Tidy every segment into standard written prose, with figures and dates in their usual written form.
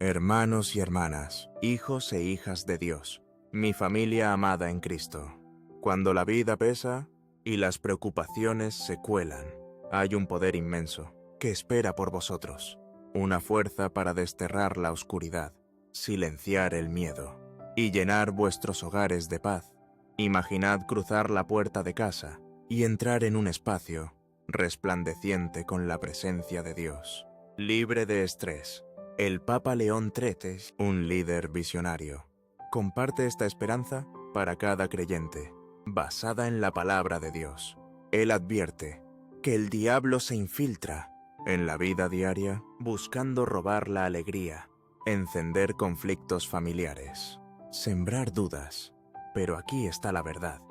Hermanos y hermanas, hijos e hijas de Dios, mi familia amada en Cristo. Cuando la vida pesa y las preocupaciones se cuelan, hay un poder inmenso que espera por vosotros, una fuerza para desterrar la oscuridad, silenciar el miedo y llenar vuestros hogares de paz. Imaginad cruzar la puerta de casa y entrar en un espacio resplandeciente con la presencia de Dios, libre de estrés. El Papa León XIII, un líder visionario, comparte esta esperanza para cada creyente, basada en la palabra de Dios. Él advierte que el diablo se infiltra en la vida diaria buscando robar la alegría, encender conflictos familiares, sembrar dudas. Pero aquí está la verdad.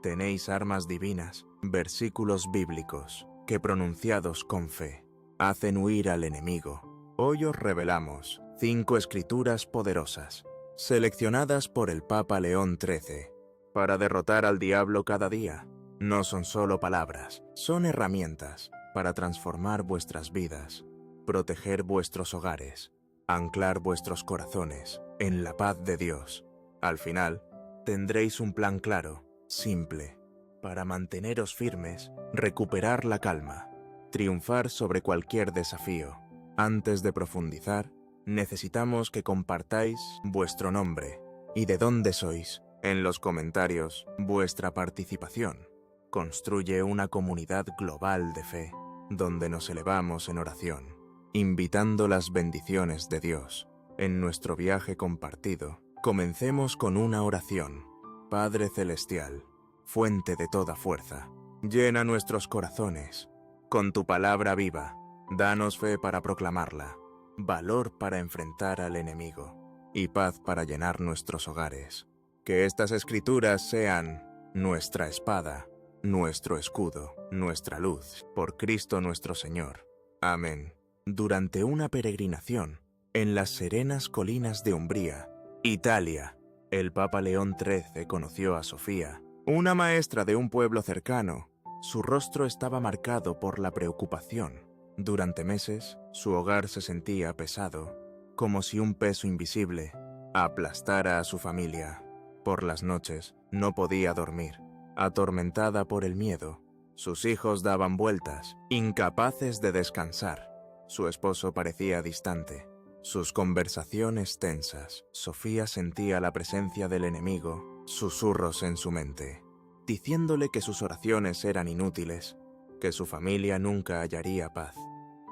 Tenéis armas divinas, versículos bíblicos, que pronunciados con fe, hacen huir al enemigo. Hoy os revelamos 5 escrituras poderosas, seleccionadas por el Papa León XIII, para derrotar al diablo cada día. No son solo palabras, son herramientas para transformar vuestras vidas, proteger vuestros hogares, anclar vuestros corazones en la paz de Dios. Al final, tendréis un plan claro, simple, para manteneros firmes, recuperar la calma, triunfar sobre cualquier desafío. Antes de profundizar, necesitamos que compartáis vuestro nombre y de dónde sois. En los comentarios, vuestra participación construye una comunidad global de fe, donde nos elevamos en oración, invitando las bendiciones de Dios. En nuestro viaje compartido, comencemos con una oración. Padre Celestial, fuente de toda fuerza, llena nuestros corazones con tu palabra viva. Danos fe para proclamarla, valor para enfrentar al enemigo y paz para llenar nuestros hogares. Que estas escrituras sean nuestra espada, nuestro escudo, nuestra luz, por Cristo nuestro Señor. Amén. Durante una peregrinación en las serenas colinas de Umbría, Italia, el Papa León XIII conoció a Sofía, una maestra de un pueblo cercano. Su rostro estaba marcado por la preocupación. Durante meses, su hogar se sentía pesado, como si un peso invisible aplastara a su familia. Por las noches, no podía dormir, atormentada por el miedo. Sus hijos daban vueltas, incapaces de descansar. Su esposo parecía distante, sus conversaciones tensas. Sofía sentía la presencia del enemigo, susurros en su mente, diciéndole que sus oraciones eran inútiles, que su familia nunca hallaría paz.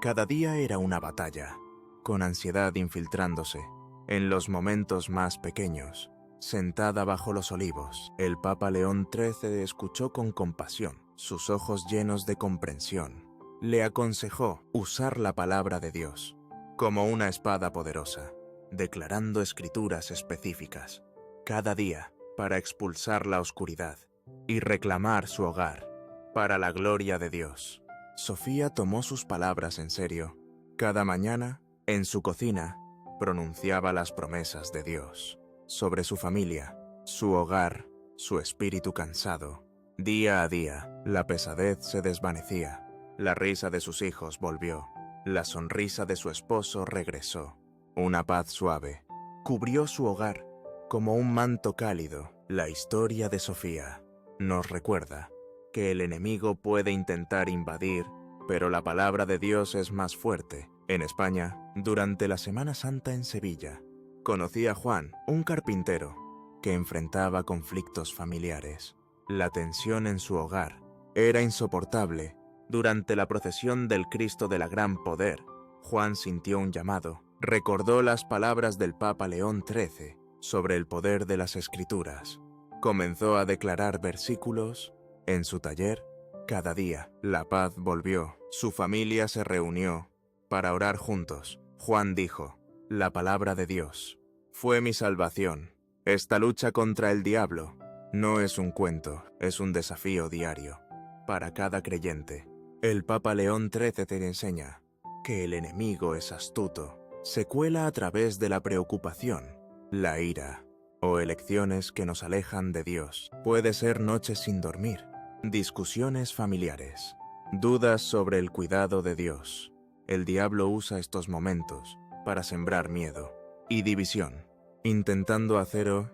Cada día era una batalla, con ansiedad infiltrándose. En los momentos más pequeños, sentada bajo los olivos, el Papa León XIII escuchó con compasión, sus ojos llenos de comprensión. Le aconsejó usar la palabra de Dios como una espada poderosa, declarando escrituras específicas cada día para expulsar la oscuridad y reclamar su hogar para la gloria de Dios. Sofía tomó sus palabras en serio. Cada mañana, en su cocina, pronunciaba las promesas de Dios sobre su familia, su hogar, su espíritu cansado. Día a día, la pesadez se desvanecía. La risa de sus hijos volvió. La sonrisa de su esposo regresó. Una paz suave cubrió su hogar como un manto cálido. La historia de Sofía nos recuerda que el enemigo puede intentar invadir, pero la palabra de Dios es más fuerte. En España, durante la Semana Santa en Sevilla, conocí a Juan, un carpintero, que enfrentaba conflictos familiares. La tensión en su hogar era insoportable. Durante la procesión del Cristo de la Gran Poder, Juan sintió un llamado. Recordó las palabras del Papa León XIII sobre el poder de las Escrituras. Comenzó a declarar versículos. En su taller, cada día, la paz volvió. Su familia se reunió para orar juntos. Juan dijo: la palabra de Dios fue mi salvación. Esta lucha contra el diablo no es un cuento, es un desafío diario para cada creyente. El Papa León XIII te enseña que el enemigo es astuto. Se cuela a través de la preocupación, la ira o elecciones que nos alejan de Dios. Puede ser noches sin dormir, discusiones familiares, dudas sobre el cuidado de Dios. El diablo usa estos momentos para sembrar miedo, y división, intentando haceros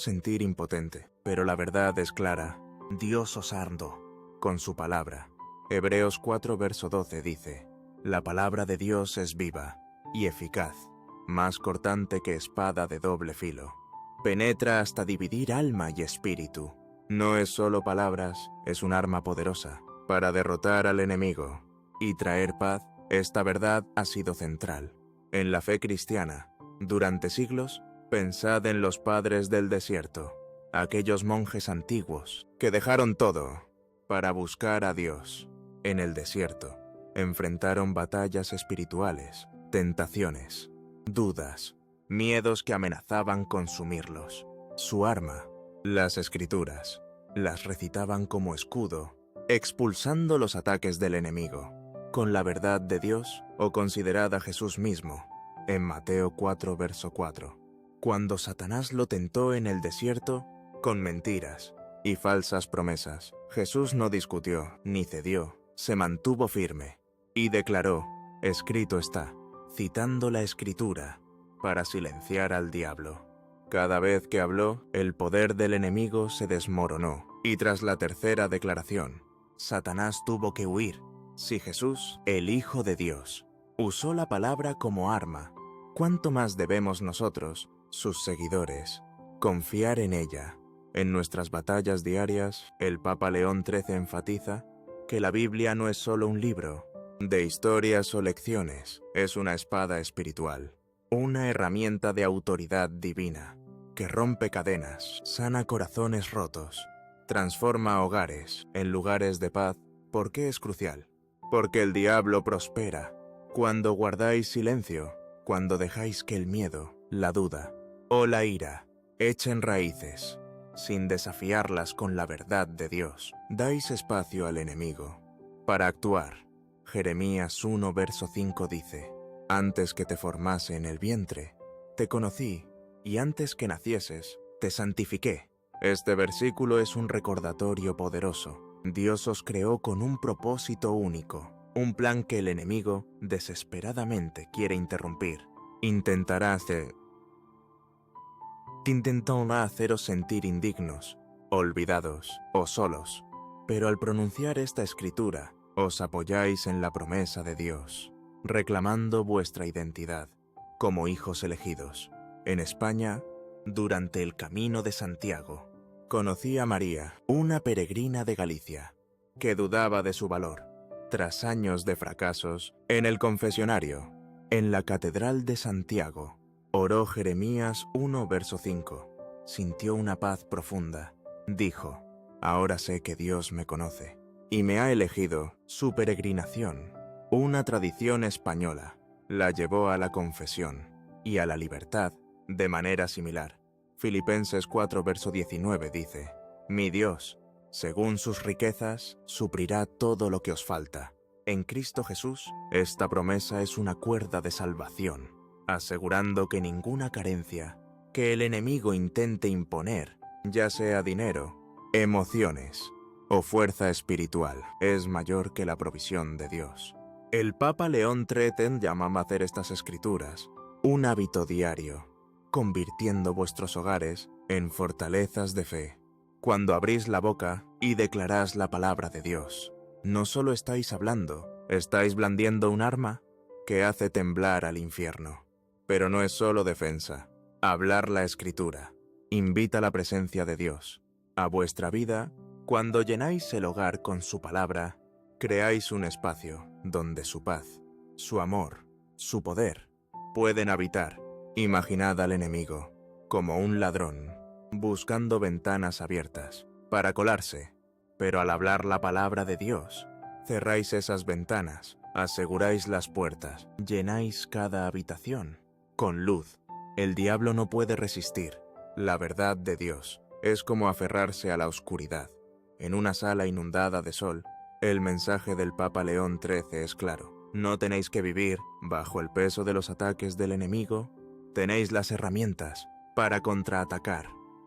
sentir impotente. Pero la verdad es clara. Dios os ardo con su palabra. Hebreos 4, verso 12 dice: la palabra de Dios es viva y eficaz, más cortante que espada de doble filo. Penetra hasta dividir alma y espíritu. No es solo palabras, es un arma poderosa para derrotar al enemigo y traer paz. Esta verdad ha sido central en la fe cristiana. Durante siglos, pensad en los padres del desierto, aquellos monjes antiguos que dejaron todo para buscar a Dios. En el desierto, enfrentaron batallas espirituales, tentaciones, dudas, miedos que amenazaban consumirlos. Su arma, las Escrituras, las recitaban como escudo, expulsando los ataques del enemigo, con la verdad de Dios, o considerad a Jesús mismo, en Mateo 4, verso 4. Cuando Satanás lo tentó en el desierto, con mentiras y falsas promesas, Jesús no discutió ni cedió, se mantuvo firme y declaró: escrito está, citando la Escritura para silenciar al diablo. Cada vez que habló, el poder del enemigo se desmoronó, y tras la tercera declaración, Satanás tuvo que huir. Si Jesús, el Hijo de Dios, usó la palabra como arma, ¿cuánto más debemos nosotros, sus seguidores, confiar en ella? En nuestras batallas diarias, el Papa León XIII enfatiza que la Biblia no es solo un libro de historias o lecciones, es una espada espiritual, una herramienta de autoridad divina, que rompe cadenas, sana corazones rotos, transforma hogares en lugares de paz. ¿Por qué es crucial? Porque el diablo prospera cuando guardáis silencio, cuando dejáis que el miedo, la duda o la ira echen raíces, sin desafiarlas con la verdad de Dios. Dais espacio al enemigo para actuar. Jeremías 1, verso 5 dice: antes que te formase en el vientre, te conocí, y antes que nacieses, te santifiqué. Este versículo es un recordatorio poderoso. Dios os creó con un propósito único, un plan que el enemigo desesperadamente quiere interrumpir. Intentará haceros sentir indignos, olvidados o solos. Pero al pronunciar esta escritura, os apoyáis en la promesa de Dios, reclamando vuestra identidad como hijos elegidos. En España, durante el Camino de Santiago, conocí a María, una peregrina de Galicia, que dudaba de su valor. Tras años de fracasos, en el confesionario, en la Catedral de Santiago, oró Jeremías 1, verso 5. Sintió una paz profunda. Dijo: ahora sé que Dios me conoce y me ha elegido. Su peregrinación, una tradición española, la llevó a la confesión y a la libertad de manera similar. Filipenses 4, verso 19 dice: mi Dios, según sus riquezas, suplirá todo lo que os falta. En Cristo Jesús, esta promesa es una cuerda de salvación, asegurando que ninguna carencia que el enemigo intente imponer, ya sea dinero, emociones o fuerza espiritual, es mayor que la provisión de Dios. El Papa León XIII llama a hacer estas escrituras un hábito diario, convirtiendo vuestros hogares en fortalezas de fe. Cuando abrís la boca y declarás la palabra de Dios, no solo estáis hablando, estáis blandiendo un arma que hace temblar al infierno. Pero no es solo defensa. Hablar la Escritura invita la presencia de Dios a vuestra vida. Cuando llenáis el hogar con su palabra, creáis un espacio donde su paz, su amor, su poder pueden habitar. Imaginad al enemigo como un ladrón buscando ventanas abiertas para colarse, pero al hablar la palabra de Dios, cerráis esas ventanas, aseguráis las puertas, llenáis cada habitación con luz. El diablo no puede resistir la verdad de Dios. Es como aferrarse a la oscuridad. En una sala inundada de sol, el mensaje del Papa León XIII es claro: no tenéis que vivir bajo el peso de los ataques del enemigo. Tenéis las herramientas para contraatacar.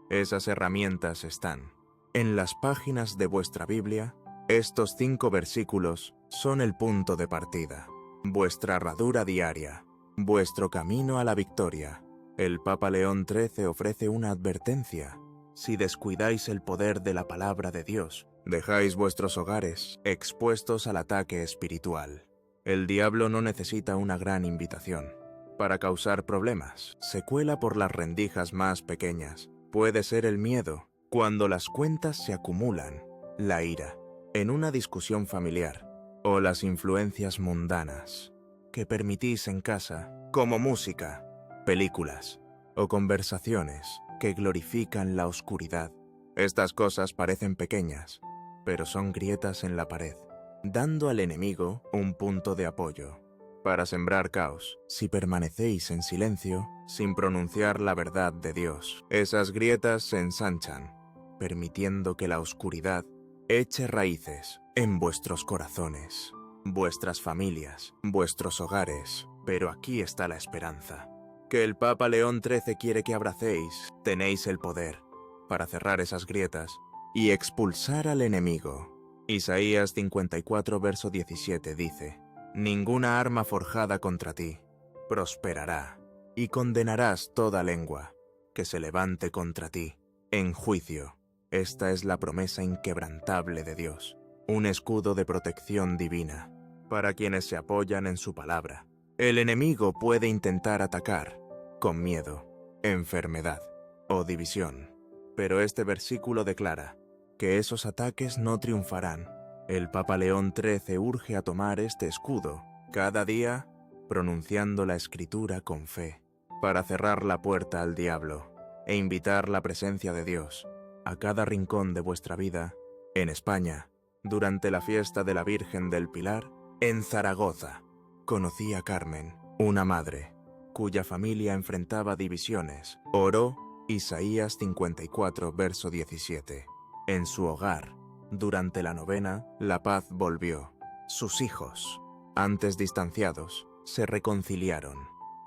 Esas herramientas están en las páginas de vuestra Biblia. Estos 5 versículos son el punto de partida, vuestra herradura diaria, vuestro camino a la victoria. El Papa León XIII ofrece una advertencia. Si descuidáis el poder de la palabra de Dios, dejáis vuestros hogares expuestos al ataque espiritual. El diablo no necesita una gran invitación para causar problemas. Se cuela por las rendijas más pequeñas. Puede ser el miedo, cuando las cuentas se acumulan, la ira, en una discusión familiar, o las influencias mundanas que permitís en casa, como música, películas o conversaciones que glorifican la oscuridad. Estas cosas parecen pequeñas, pero son grietas en la pared, dando al enemigo un punto de apoyo para sembrar caos. Si permanecéis en silencio, sin pronunciar la verdad de Dios, esas grietas se ensanchan, permitiendo que la oscuridad eche raíces en vuestros corazones, vuestras familias, vuestros hogares. Pero aquí está la esperanza, que el Papa León XIII quiere que abracéis. Tenéis el poder para cerrar esas grietas y expulsar al enemigo. Isaías 54, verso 17 dice: «Ninguna arma forjada contra ti prosperará, y condenarás toda lengua que se levante contra ti en juicio». Esta es la promesa inquebrantable de Dios, un escudo de protección divina para quienes se apoyan en su palabra. El enemigo puede intentar atacar con miedo, enfermedad o división, pero este versículo declara que esos ataques no triunfarán. El Papa León XIII urge a tomar este escudo cada día, pronunciando la Escritura con fe, para cerrar la puerta al diablo e invitar la presencia de Dios a cada rincón de vuestra vida. En España, durante la fiesta de la Virgen del Pilar, en Zaragoza, conocí a Carmen, una madre cuya familia enfrentaba divisiones. Oró Isaías 54, verso 17. En su hogar, durante la novena, la paz volvió. Sus hijos, antes distanciados, se reconciliaron.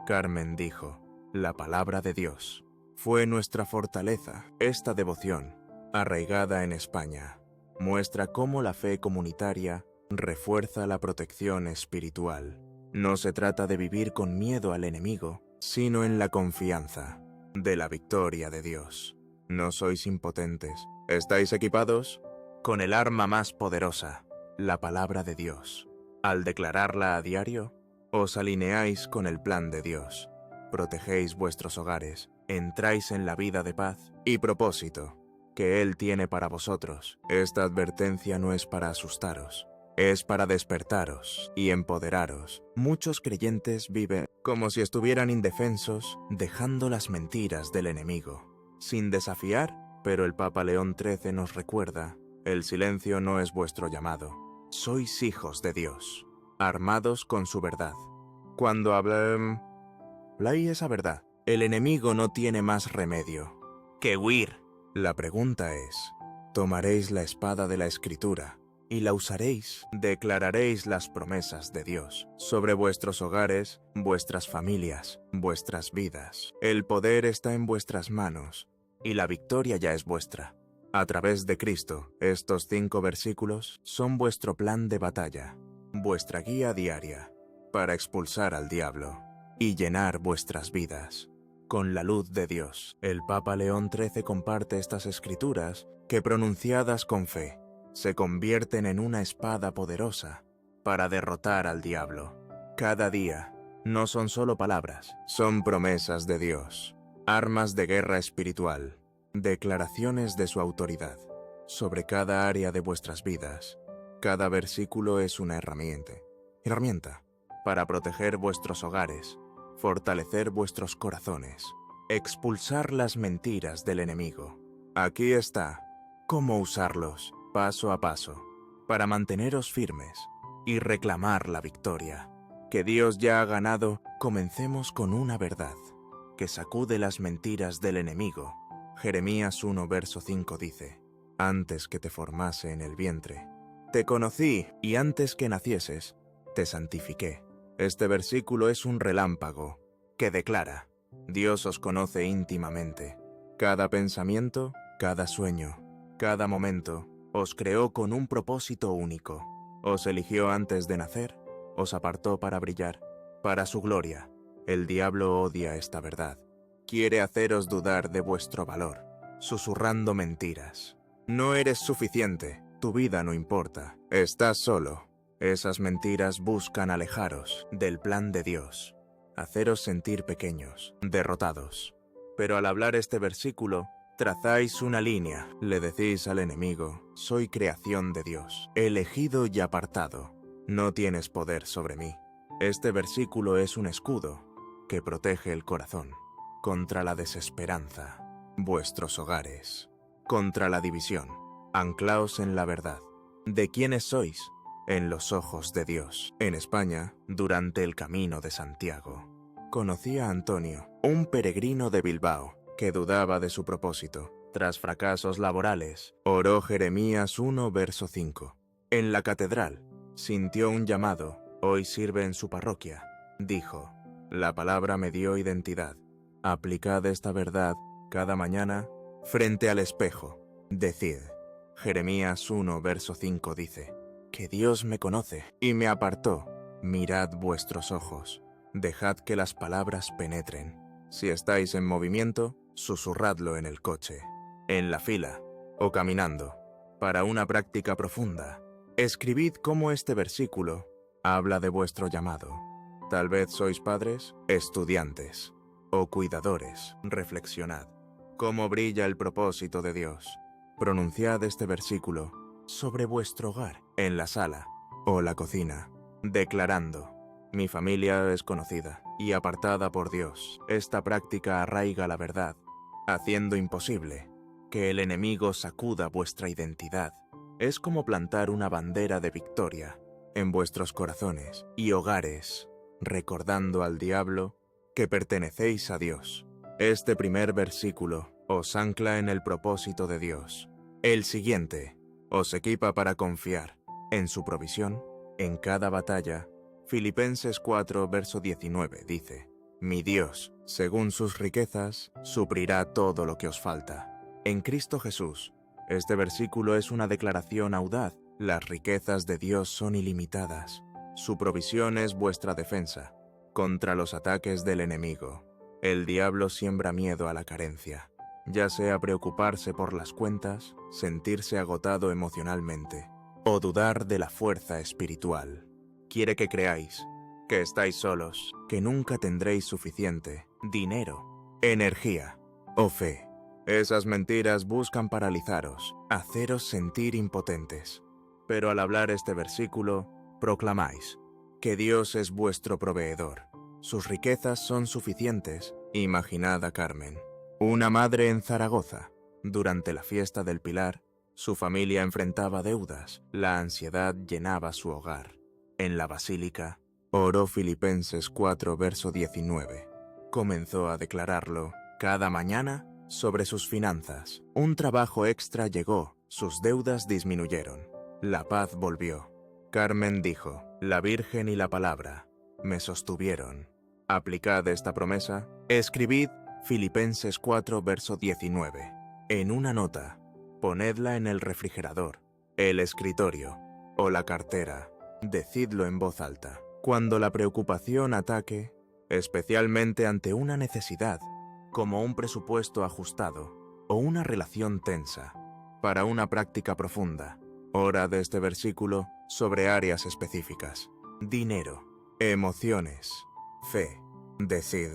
Carmen dijo: «La palabra de Dios fue nuestra fortaleza». Esta devoción, arraigada en España, muestra cómo la fe comunitaria refuerza la protección espiritual. No se trata de vivir con miedo al enemigo, sino en la confianza de la victoria de Dios. No sois impotentes. ¿Estáis equipados? Con el arma más poderosa, la palabra de Dios. Al declararla a diario, os alineáis con el plan de Dios. Protegéis vuestros hogares, entráis en la vida de paz y propósito que Él tiene para vosotros. Esta advertencia no es para asustaros, es para despertaros y empoderaros. Muchos creyentes viven como si estuvieran indefensos, dejando las mentiras del enemigo, sin desafiar, pero el Papa León XIII nos recuerda: el silencio no es vuestro llamado. Sois hijos de Dios, armados con su verdad. Cuando habláis esa verdad, el enemigo no tiene más remedio que huir. La pregunta es: ¿tomaréis la espada de la Escritura y la usaréis? ¿Declararéis las promesas de Dios sobre vuestros hogares, vuestras familias, vuestras vidas? El poder está en vuestras manos y la victoria ya es vuestra. A través de Cristo, estos 5 versículos son vuestro plan de batalla, vuestra guía diaria para expulsar al diablo y llenar vuestras vidas con la luz de Dios. El Papa León XIII comparte estas escrituras que, pronunciadas con fe, se convierten en una espada poderosa para derrotar al diablo. Cada día no son solo palabras, son promesas de Dios, armas de guerra espiritual, declaraciones de su autoridad sobre cada área de vuestras vidas. Cada versículo es una herramienta para proteger vuestros hogares, fortalecer vuestros corazones, expulsar las mentiras del enemigo. Aquí está cómo usarlos paso a paso para manteneros firmes y reclamar la victoria que Dios ya ha ganado. Comencemos con una verdad que sacude las mentiras del enemigo. Jeremías 1, verso 5 dice: «Antes que te formase en el vientre, te conocí, y antes que nacieses, te santifiqué». Este versículo es un relámpago que declara: Dios os conoce íntimamente. Cada pensamiento, cada sueño, cada momento, os creó con un propósito único. Os eligió antes de nacer, os apartó para brillar, para su gloria. El diablo odia esta verdad. Quiere haceros dudar de vuestro valor, susurrando mentiras. No eres suficiente, tu vida no importa, estás solo. Esas mentiras buscan alejaros del plan de Dios, haceros sentir pequeños, derrotados. Pero al hablar este versículo, trazáis una línea, le decís al enemigo, soy creación de Dios, elegido y apartado, no tienes poder sobre mí. Este versículo es un escudo que protege el corazón contra la desesperanza, vuestros hogares, contra la división. Anclaos en la verdad. ¿De quiénes sois? En los ojos de Dios. En España, durante el Camino de Santiago, conocí a Antonio, un peregrino de Bilbao, que dudaba de su propósito. Tras fracasos laborales, oró Jeremías 1, verso 5. En la catedral, sintió un llamado, hoy sirve en su parroquia. Dijo, la palabra me dio identidad. Aplicad esta verdad cada mañana frente al espejo. Decid, Jeremías 1, verso 5 dice, que Dios me conoce y me apartó. Mirad vuestros ojos, dejad que las palabras penetren. Si estáis en movimiento, susurradlo en el coche, en la fila o caminando. Para una práctica profunda, escribid cómo este versículo habla de vuestro llamado. Tal vez sois padres, estudiantes o cuidadores. Reflexionad. ¿Cómo brilla el propósito de Dios? Pronunciad este versículo sobre vuestro hogar, en la sala o la cocina, declarando, mi familia es conocida y apartada por Dios. Esta práctica arraiga la verdad, haciendo imposible que el enemigo sacuda vuestra identidad. Es como plantar una bandera de victoria en vuestros corazones y hogares, recordando al diablo que pertenecéis a Dios. Este primer versículo os ancla en el propósito de Dios. El siguiente os equipa para confiar en su provisión en cada batalla. Filipenses 4, verso 19 dice, mi Dios, según sus riquezas, suplirá todo lo que os falta. En Cristo Jesús. Este versículo es una declaración audaz. Las riquezas de Dios son ilimitadas. Su provisión es vuestra defensa contra los ataques del enemigo. El diablo siembra miedo a la carencia, ya sea preocuparse por las cuentas, sentirse agotado emocionalmente o dudar de la fuerza espiritual. Quiere que creáis que estáis solos, que nunca tendréis suficiente dinero, energía o fe. Esas mentiras buscan paralizaros, haceros sentir impotentes. Pero al hablar este versículo, proclamáis que Dios es vuestro proveedor. Sus riquezas son suficientes. Imaginad a Carmen, una madre en Zaragoza. Durante la fiesta del Pilar, su familia enfrentaba deudas, la ansiedad llenaba su hogar. En la basílica, oró Filipenses 4, verso 19. Comenzó a declararlo cada mañana sobre sus finanzas. Un trabajo extra llegó, sus deudas disminuyeron. La paz volvió. Carmen dijo, la Virgen y la Palabra me sostuvieron. Aplicad esta promesa. Escribid Filipenses 4, verso 19. En una nota, ponedla en el refrigerador, el escritorio o la cartera. Decidlo en voz alta. Cuando la preocupación ataque, especialmente ante una necesidad, como un presupuesto ajustado o una relación tensa, para una práctica profunda, ora de este versículo sobre áreas específicas. Dinero, emociones, fe. Decid,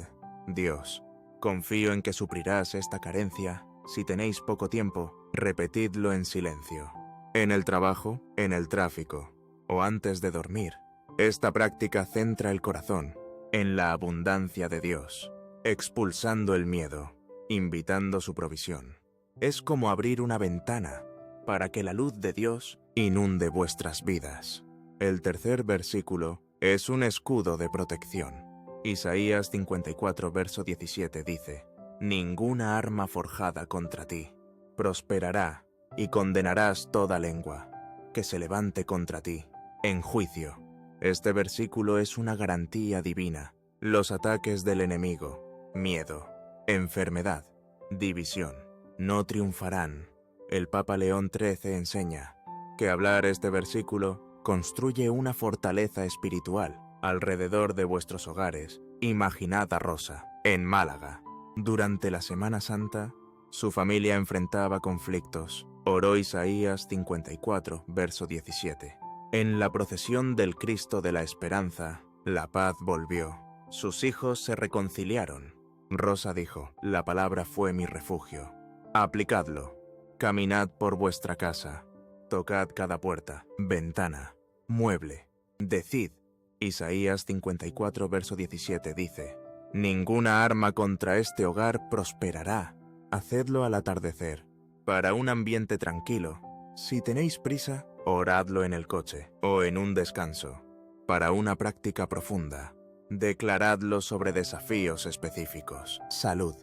Dios, confío en que suplirás esta carencia. Si tenéis poco tiempo, repetidlo en silencio. En el trabajo, en el tráfico o antes de dormir. Esta práctica centra el corazón en la abundancia de Dios, expulsando el miedo, invitando su provisión. Es como abrir una ventana para que la luz de Dios inunde vuestras vidas. El tercer versículo es un escudo de protección. Isaías 54, verso 17 dice, ninguna arma forjada contra ti prosperará, y condenarás toda lengua que se levante contra ti en juicio. Este versículo es una garantía divina. Los ataques del enemigo, miedo, enfermedad, división, no triunfarán. El Papa León XIII enseña que hablar este versículo construye una fortaleza espiritual alrededor de vuestros hogares Imaginad a Rosa, en Málaga. Durante la Semana Santa, su familia enfrentaba conflictos. Oró Isaías 54, verso 17. En la procesión del Cristo de la Esperanza, la paz volvió. Sus hijos se reconciliaron. Rosa dijo, la palabra fue mi refugio. Aplicadlo. Caminad por vuestra casa. Tocad cada puerta, ventana, mueble. Decid. Isaías 54, verso 17 dice, ninguna arma contra este hogar prosperará. Hacedlo al atardecer. Para un ambiente tranquilo. Si tenéis prisa, oradlo en el coche o en un descanso. Para una práctica profunda, declaradlo sobre desafíos específicos. Salud,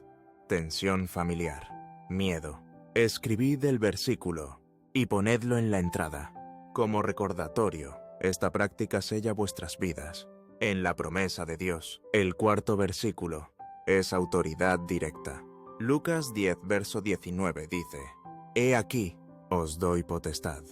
tensión familiar, miedo. Escribid el versículo y ponedlo en la entrada. Como recordatorio, esta práctica sella vuestras vidas. En la promesa de Dios, el cuarto versículo es autoridad directa. Lucas 10, verso 19 dice, He aquí, os doy potestad,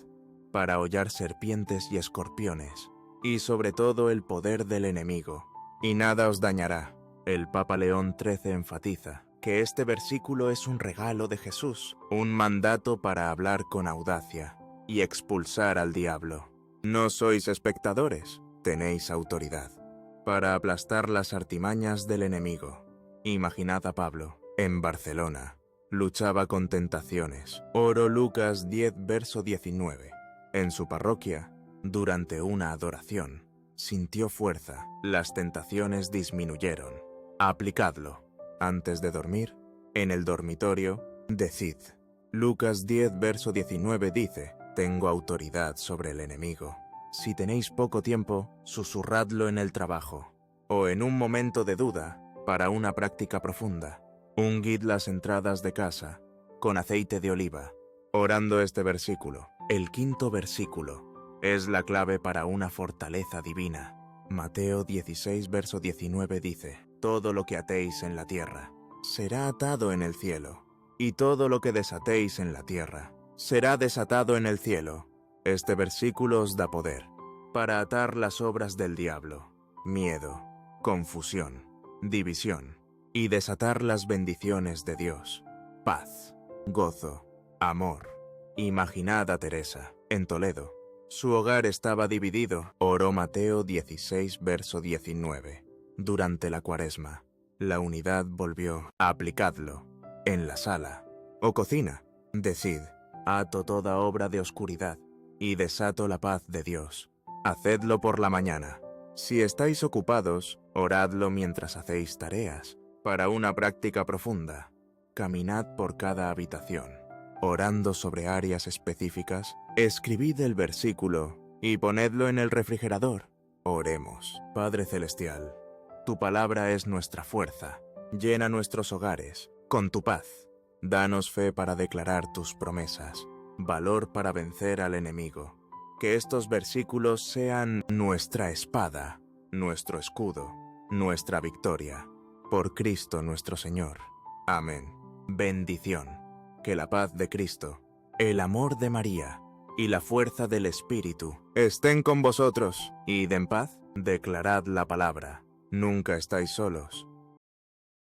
para hollar serpientes y escorpiones, y sobre todo el poder del enemigo, y nada os dañará. El Papa León XIII enfatiza que este versículo es un regalo de Jesús, un mandato para hablar con audacia y expulsar al diablo. No sois espectadores, tenéis autoridad, para aplastar las artimañas del enemigo. Imaginad a Pablo, en Barcelona, luchaba con tentaciones. Oró Lucas 10, verso 19. En su parroquia, durante una adoración, sintió fuerza, las tentaciones disminuyeron. Aplicadlo. Antes de dormir, en el dormitorio, decid. Lucas 10, verso 19 dice, tengo autoridad sobre el enemigo. Si tenéis poco tiempo, susurradlo en el trabajo, o en un momento de duda, para una práctica profunda. Ungid las entradas de casa, con aceite de oliva, orando este versículo. El quinto versículo es la clave para una fortaleza divina. Mateo 16, verso 19 dice, todo lo que atéis en la tierra, será atado en el cielo, y todo lo que desatéis en la tierra, será desatado en el cielo. Este versículo os da poder para atar las obras del diablo, miedo, confusión, división, y desatar las bendiciones de Dios, paz, gozo, amor. Imaginad a Teresa, en Toledo. Su hogar estaba dividido. Oró Mateo 16, verso 19. Durante la Cuaresma, la unidad volvió. Aplicadlo. En la sala o cocina, decid, ato toda obra de oscuridad y desato la paz de Dios. Hacedlo por la mañana. Si estáis ocupados, oradlo mientras hacéis tareas. Para una práctica profunda, caminad por cada habitación. Orando sobre áreas específicas, escribid el versículo y ponedlo en el refrigerador. Oremos. Padre Celestial, tu palabra es nuestra fuerza. Llena nuestros hogares con tu paz. Danos fe para declarar tus promesas, valor para vencer al enemigo. Que estos versículos sean nuestra espada, nuestro escudo, nuestra victoria. Por Cristo nuestro Señor. Amén. Bendición. Que la paz de Cristo, el amor de María y la fuerza del Espíritu estén con vosotros. Id en paz, declarad la palabra. Nunca estáis solos.